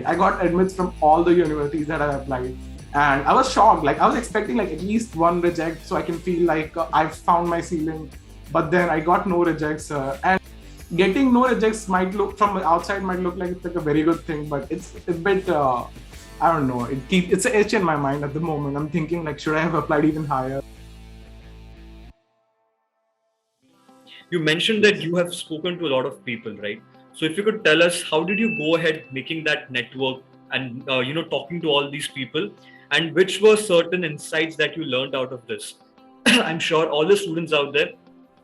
I got admits from all the universities that I applied. And I was shocked. Like I was expecting like at least one reject so I can feel like I've found my ceiling. But then I got no rejects. And getting no rejects might look from outside might look like it's like a very good thing, but it's a bit I don't know. It's an itch in my mind at the moment. I'm thinking like, should I have applied even higher? You mentioned that you have spoken to a lot of people, right? So if you could tell us, how did you go ahead making that network and talking to all these people, and which were certain insights that you learned out of this? I'm sure all the students out there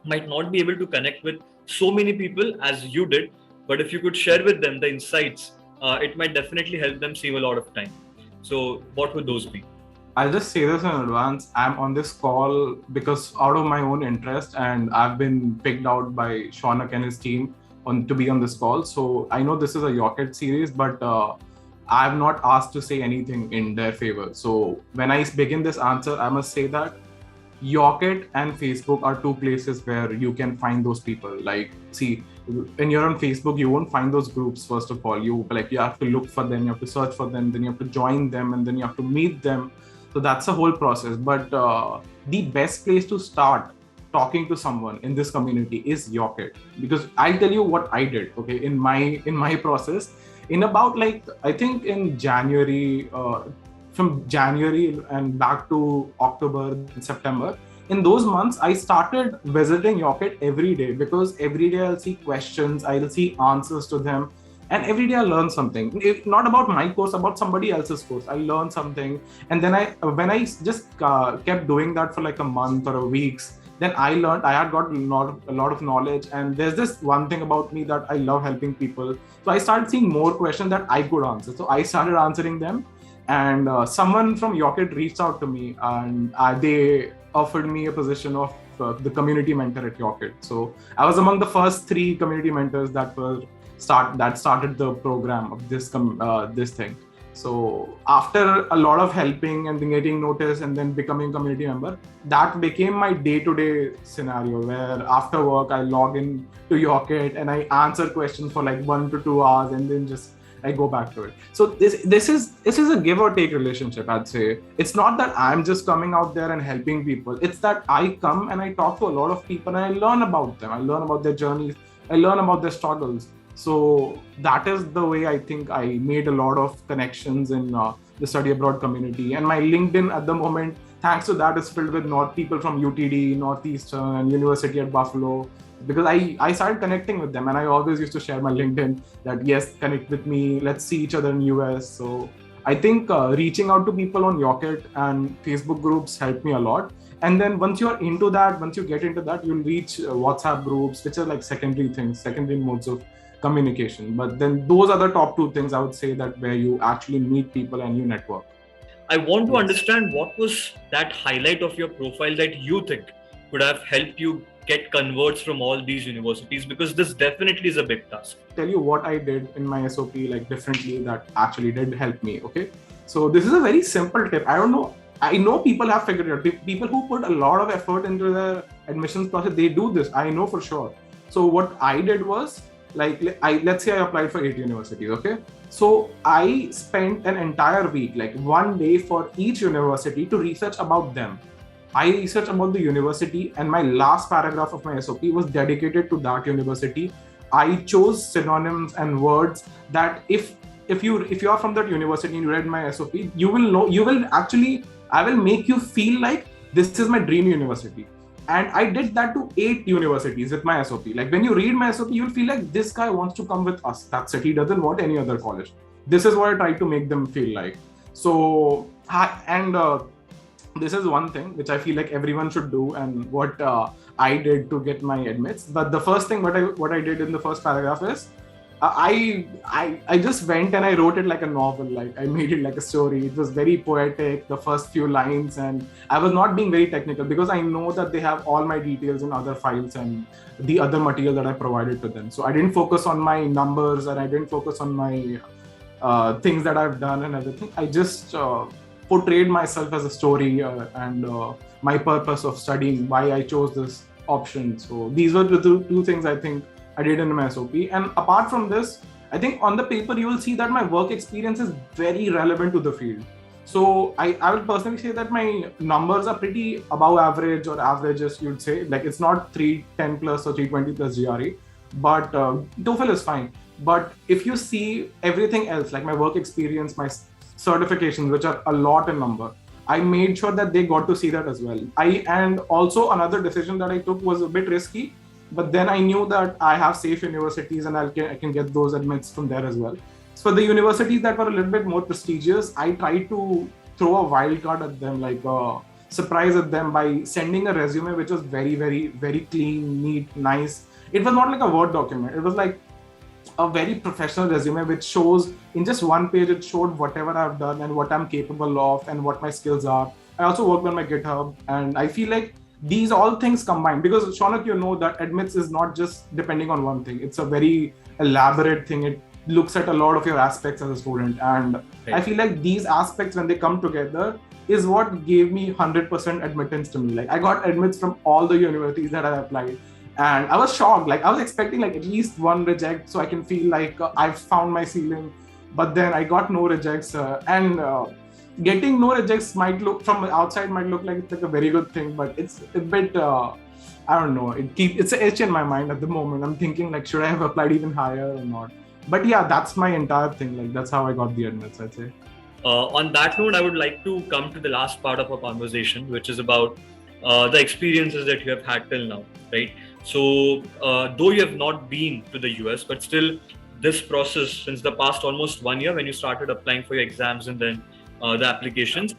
might not be able to connect with so many people as you did, but if you could share with them the insights, it might definitely help them save a lot of time. So what would those be? I'll just say this in advance. I'm on this call because out of my own interest, and I've been picked out by Shaunak and his team to be on this call. So I know this is a Yocket series, but I'm not asked to say anything in their favor. So when I begin this answer, I must say that Yocket and Facebook are two places where you can find those people. Like, see, when you're on Facebook, you won't find those groups. First of all, you have to look for them, you have to search for them, then you have to join them, and then you have to meet them. So that's a whole process. But the best place to start talking to someone in this community is Yocket, because I'll tell you what I did. Okay, in my process, in about like I think in January. From January and back to October, September, in those months, I started visiting Yocket every day, because every day I'll see questions, I'll see answers to them, and every day I learn something. Not about my course, about somebody else's course. I learn something, and then when I just kept doing that for like a month or a weeks, then I learned. I had got a lot of knowledge, and there's this one thing about me that I love helping people. So I started seeing more questions that I could answer. So I started answering them. And someone from Yocket reached out to me, and they offered me a position of the community mentor at Yocket. So I was among the first 3 community mentors that started the program of this thing. So after a lot of helping and getting notice and then becoming a community member, that became my day-to-day scenario, where after work I log in to Yocket and I answer questions for like 1 to 2 hours, and then just I go back to it. So this is a give or take relationship, I'd say. It's not that I'm just coming out there and helping people. It's that I come and I talk to a lot of people and I learn about them. I learn about their journeys. I learn about their struggles. So that is the way I think I made a lot of connections in the study abroad community. And my LinkedIn at the moment, thanks to that, is filled with people from UTD, Northeastern, University at Buffalo, because I started connecting with them, and I always used to share my LinkedIn that, yes, connect with me, let's see each other in US. So I think reaching out to people on Yocket and Facebook groups helped me a lot. And then once you get into that, you'll reach WhatsApp groups, which are like secondary modes of communication. But then those are the top 2 things I would say, that where you actually meet people and you network. I want to understand, what was that highlight of your profile that you think could have helped you get converts from all these universities, because this definitely is a big task. Tell you what I did in my SOP like differently that actually did help me. Okay, so this is a very simple tip. I know people have figured it out. People who put a lot of effort into their admissions process, they do this, I know for sure. So what I did was, let's say I applied for 8 universities. Okay, so I spent an entire week, like 1 day for each university, to research about them. I researched about the university, and my last paragraph of my SOP was dedicated to that university. I chose synonyms and words that if you are from that university and you read my SOP, you will know. I will make you feel like this is my dream university. And I did that to 8 universities with my SOP. Like when you read my SOP, you'll feel like this guy wants to come with us. That's it. He doesn't want any other college. This is what I try to make them feel like. So this is one thing which I feel like everyone should do, and what I did to get my admits. But the first thing what I did in the first paragraph is I just went and I wrote it like a novel. Like I made it like a story. It was very poetic, the first few lines, and I was not being very technical, because I know that they have all my details in other files and the other material that I provided to them. So I didn't focus on my numbers, and I didn't focus on my things that I've done and everything. I just portrayed myself as a story and my purpose of studying, why I chose this option. So these were the 2 things I think I did in my SOP. And apart from this, I think on the paper, you will see that my work experience is very relevant to the field. So I would personally say that my numbers are pretty above average or averages, you'd say. Like it's not 310 plus or 320 plus GRE, but TOEFL is fine. But if you see everything else, like my work experience, my certifications, which are a lot in number, I made sure that they got to see that as well. And also another decision that I took was a bit risky, but then I knew that I have safe universities and I can get those admits from there as well. So for the universities that were a little bit more prestigious, I tried to throw a wild card at them, like a surprise at them by sending a resume which was very, very, very clean, neat, nice. It was not like a Word document. It was like a very professional resume which shows in just one page, it showed whatever I've done and what I'm capable of and what my skills are. I also worked on my GitHub, and I feel like these all things combined, because Shaunak, you know that admits is not just depending on one thing. It's a very elaborate thing. It looks at a lot of your aspects as a student. And I feel like these aspects, when they come together, is what gave me 100% admittance to me. Like I got admits from all the universities that I applied. And I was shocked. Like I was expecting like at least one reject so I can feel like I've found my ceiling. But then I got no rejects. Getting no rejects might look from outside might look like it's like a very good thing, but it's a bit I don't know. It's an itch in my mind at the moment. I'm thinking like, should I have applied even higher or not? But yeah, that's my entire thing. Like that's how I got the admits, I'd say. On that note, I would like to come to the last part of our conversation, which is about the experiences that you have had till now, right? So, though you have not been to the US, but still this process since the past almost 1 year when you started applying for your exams and then the applications,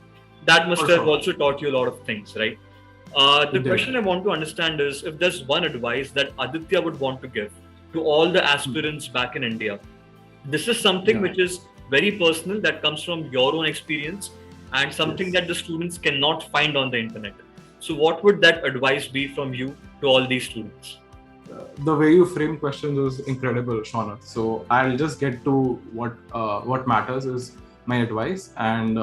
that must have also taught you a lot of things, right? The question I want to understand is if there's one advice that Aditya would want to give to all the aspirants back in India. This is something which is very personal, that comes from your own experience and something that the students cannot find on the internet. So what would that advice be from you to all these students? The way you frame questions is incredible, Shauna. So I'll just get to what matters is my advice. And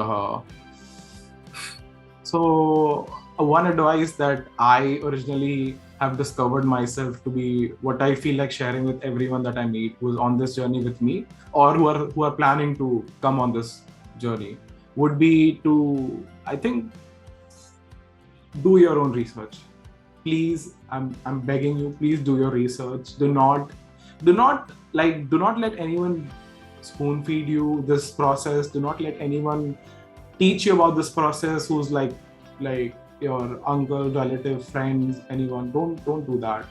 so one advice that I originally have discovered myself to be what I feel like sharing with everyone that I meet who's on this journey with me or who are planning to come on this journey would be to, I think, do your own research. Please, I'm begging you, please do your research. Do not let anyone spoon feed you this process. Do not let anyone teach you about this process who's like your uncle, relative, friends, anyone. Don't do that.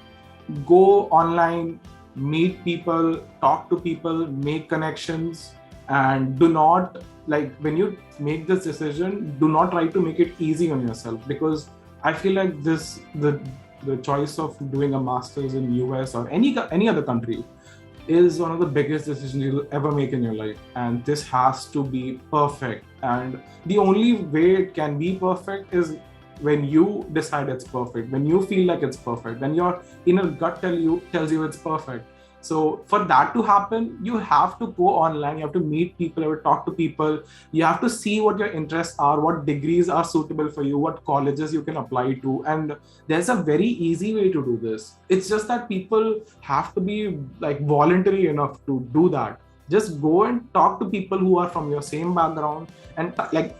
Go online, meet people, talk to people, make connections, and do not, like, when you make this decision, do not try to make it easy on yourself, because I feel like the choice of doing a master's in US or any other country is one of the biggest decisions you'll ever make in your life, and this has to be perfect. And the only way it can be perfect is when you decide it's perfect, when you feel like it's perfect, when your inner gut tells you it's perfect. So for that to happen, you have to go online, you have to meet people, you have to talk to people, you have to see what your interests are, what degrees are suitable for you, what colleges you can apply to. And there's a very easy way to do this. It's just that people have to be like voluntary enough to do that. Just go and talk to people who are from your same background and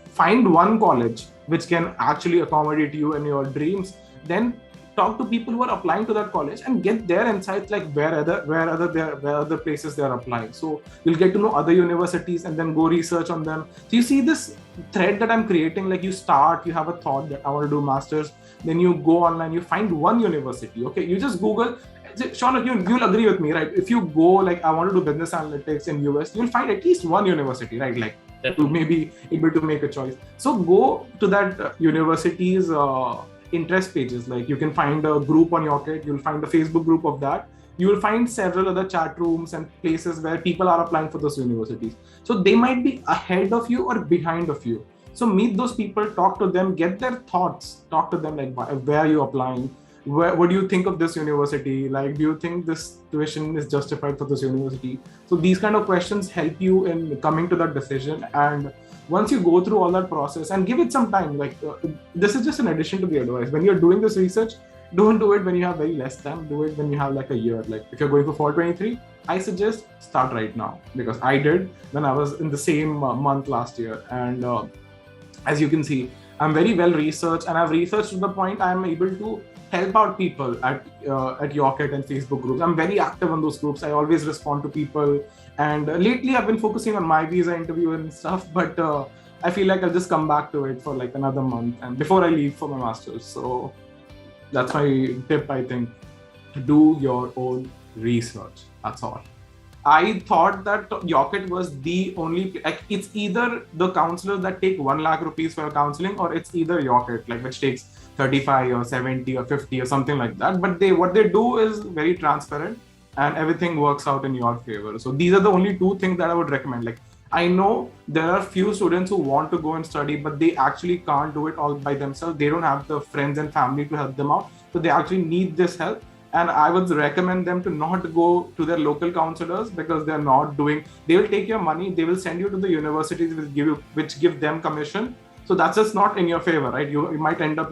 find one college which can actually accommodate you and your dreams. Then talk to people who are applying to that college and get their insights, like where other places they are applying. So you'll get to know other universities and then go research on them. So you see this thread that I'm creating, like you have a thought that I want to do masters, then you go online, you find one university. Okay, you just Google. Sean, you'll agree with me, right? If you go like I want to do business analytics in US, you'll find at least one university, right? Like to maybe able to make a choice. So go to that university's interest pages. Like you can find a group on Yocket, you'll find a Facebook group of that. You will find several other chat rooms and places where people are applying for those universities. So they might be ahead of you or behind of you. So meet those people, talk to them, get their thoughts, talk to them like where are you applying? What do you think of this university? Like, do you think this tuition is justified for this university? So these kind of questions help you in coming to that decision. And once you go through all that process and give it some time, this is just an addition to the advice. When you're doing this research, don't do it when you have very less time. Do it when you have like a year. Like if you're going for 423, I suggest start right now, because I did when I was in the same month last year. And as you can see, I'm very well researched, and I've researched to the point I'm able to help out people at Yocket and Facebook groups. I'm very active on those groups. I always respond to people. And lately I've been focusing on my visa interview and stuff, but I feel like I'll just come back to it for like another month and before I leave for my master's. So that's my tip, I think. Do your own research. That's all. I thought that Yocket was the only, like, it's either the counselors that take 1 lakh rupees for counseling, or it's either Yocket, like, which takes 35 or 70 or 50 or something like that. But what they do is very transparent, and everything works out in your favor. So these are the only 2 things that I would recommend. Like, I know there are few students who want to go and study, but they actually can't do it all by themselves. They don't have the friends and family to help them out. So they actually need this help. And I would recommend them to not go to their local counselors, because they're not doing, they will take your money, they will send you to the universities which give them commission. So that's just not in your favor, right? You might end up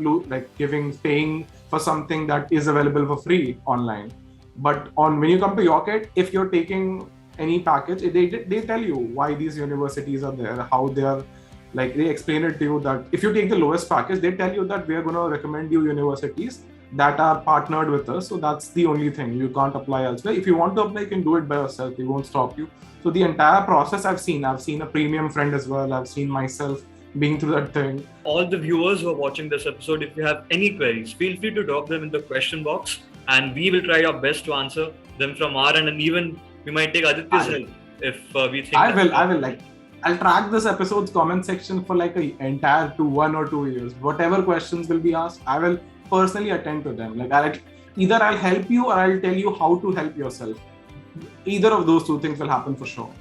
paying for something that is available for free online. But when you come to Yocket, if you're taking any package, they tell you why these universities are there, how they are, like, they explain it to you that if you take the lowest package, they tell you that we are going to recommend you universities that are partnered with us. So that's the only thing. You can't apply elsewhere. If you want to apply, you can do it by yourself. We won't stop you. So the entire process I've seen a premium friend as well. I've seen myself being through that thing. All the viewers who are watching this episode, if you have any queries, feel free to drop them in the question box, and we will try our best to answer them from our end. And even we might take Aditya's help if we think. I will. I'll track this episode's comment section for like an entire 1 or 2 years. Whatever questions will be asked, I will personally attend to them. Like, either I'll help you or I'll tell you how to help yourself. Either of those 2 things will happen for sure.